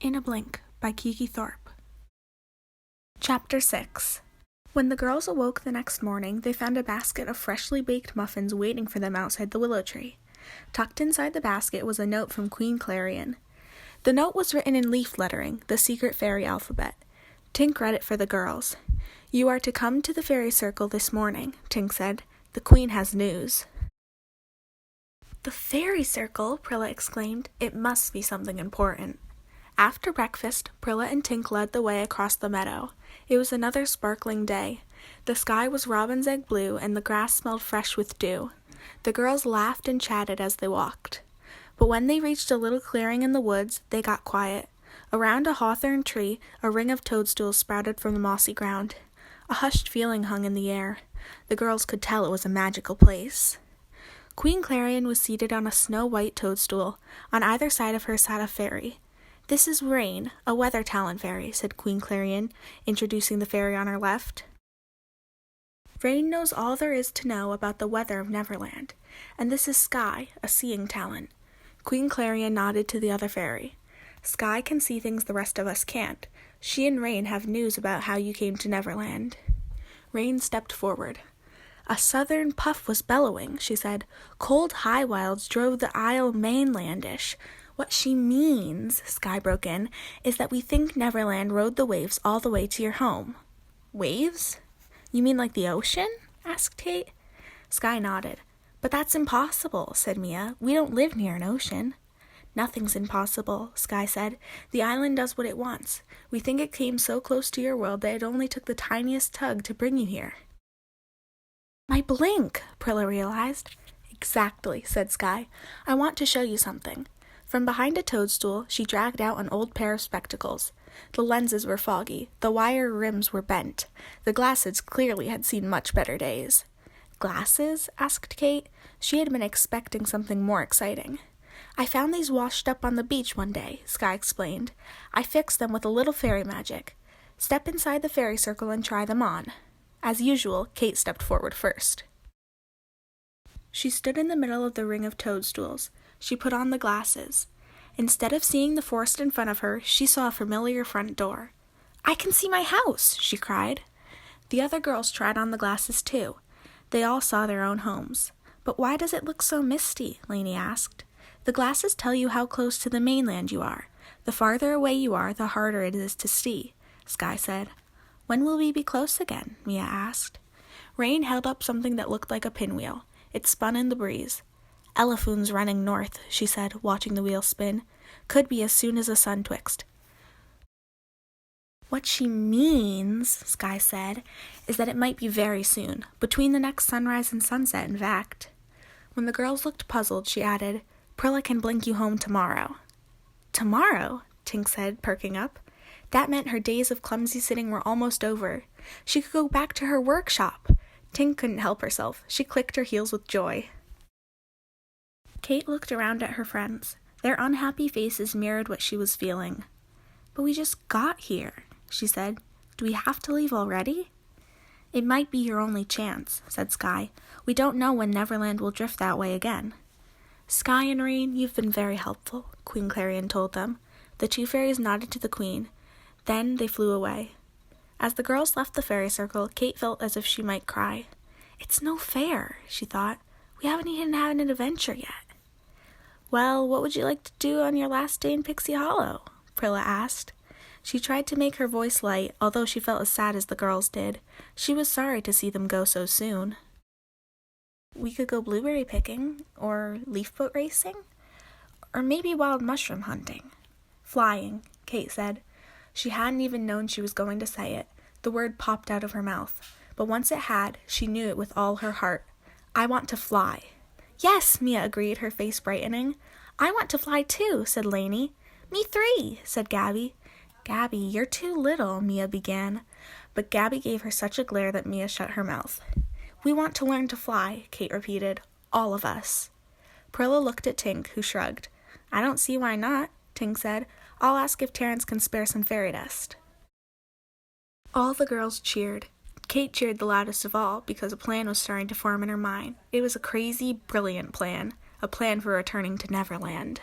In a Blink by Kiki Thorpe. Chapter 6. When the girls awoke the next morning, they found a basket of freshly baked muffins waiting for them outside the willow tree. Tucked inside the basket was a note from Queen Clarion. The note was written in leaf lettering, the secret fairy alphabet. Tink read it for the girls. "You are to come to the fairy circle this morning," Tink said. "The Queen has news." "The fairy circle?" Prilla exclaimed. "It must be something important." After breakfast, Prilla and Tink led the way across the meadow. It was another sparkling day. The sky was robin's egg blue, and the grass smelled fresh with dew. The girls laughed and chatted as they walked. But when they reached a little clearing in the woods, they got quiet. Around a hawthorn tree, a ring of toadstools sprouted from the mossy ground. A hushed feeling hung in the air. The girls could tell it was a magical place. Queen Clarion was seated on a snow-white toadstool. On either side of her sat a fairy. "This is Rain, a weather talent fairy," said Queen Clarion, introducing the fairy on her left. "Rain knows all there is to know about the weather of Neverland. And this is Sky, a seeing talent." Queen Clarion nodded to the other fairy. "Sky can see things the rest of us can't. She and Rain have news about how you came to Neverland." Rain stepped forward. "A southern puff was bellowing," she said. "Cold high wilds drove the isle mainlandish. What she means," Sky broke in, "is that we think Neverland rode the waves all the way to your home." "Waves? You mean like the ocean?" asked Kate. Sky nodded. "But that's impossible," said Mia. "We don't live near an ocean." "Nothing's impossible," Sky said. "The island does what it wants. We think it came so close to your world that it only took the tiniest tug to bring you here." "My blink," Prilla realized. "Exactly," said Sky. "I want to show you something." From behind a toadstool, she dragged out an old pair of spectacles. The lenses were foggy, the wire rims were bent. The glasses clearly had seen much better days. "Glasses?" asked Kate. She had been expecting something more exciting. "I found these washed up on the beach one day," Sky explained. "I fixed them with a little fairy magic. Step inside the fairy circle and try them on." As usual, Kate stepped forward first. She stood in the middle of the ring of toadstools. She put on the glasses. Instead of seeing the forest in front of her, she saw a familiar front door. "I can see my house!" she cried. The other girls tried on the glasses too. They all saw their own homes. "But why does it look so misty?" Lainey asked. "The glasses tell you how close to the mainland you are. The farther away you are, the harder it is to see," Sky said. "When will we be close again?" Mia asked. Rain held up something that looked like a pinwheel. It spun in the breeze. "Elephant's running north," she said, watching the wheel spin. "Could be as soon as the sun twixt." "What she means," Sky said, "is that it might be very soon, between the next sunrise and sunset, in fact." When the girls looked puzzled, she added, "Prilla can blink you home tomorrow." "Tomorrow?" Tink said, perking up. That meant her days of clumsy sitting were almost over. She could go back to her workshop. Tink couldn't help herself. She clicked her heels with joy. Kate looked around at her friends. Their unhappy faces mirrored what she was feeling. "But we just got here," she said. "Do we have to leave already?" "It might be your only chance," said Sky. "We don't know when Neverland will drift that way again." "Sky and Rain, you've been very helpful," Queen Clarion told them. The two fairies nodded to the Queen. Then they flew away. As the girls left the fairy circle, Kate felt as if she might cry. "It's no fair," she thought. "We haven't even had an adventure yet." "Well, what would you like to do on your last day in Pixie Hollow?" Prilla asked. She tried to make her voice light, although she felt as sad as the girls did. She was sorry to see them go so soon. "We could go blueberry picking, or leaf boat racing, or maybe wild mushroom hunting." "Flying," Kate said. She hadn't even known she was going to say it. The word popped out of her mouth. But once it had, she knew it with all her heart. "I want to fly." "Yes," Mia agreed, her face brightening. "I want to fly too," said Lainey. "Me three," said Gabby. "Gabby, you're too little," Mia began. But Gabby gave her such a glare that Mia shut her mouth. "We want to learn to fly," Kate repeated. "All of us." Prilla looked at Tink, who shrugged. "I don't see why not," Tink said. "I'll ask if Terrence can spare some fairy dust." All the girls cheered. Kate cheered the loudest of all because a plan was starting to form in her mind. It was a crazy, brilliant plan. A plan for returning to Neverland.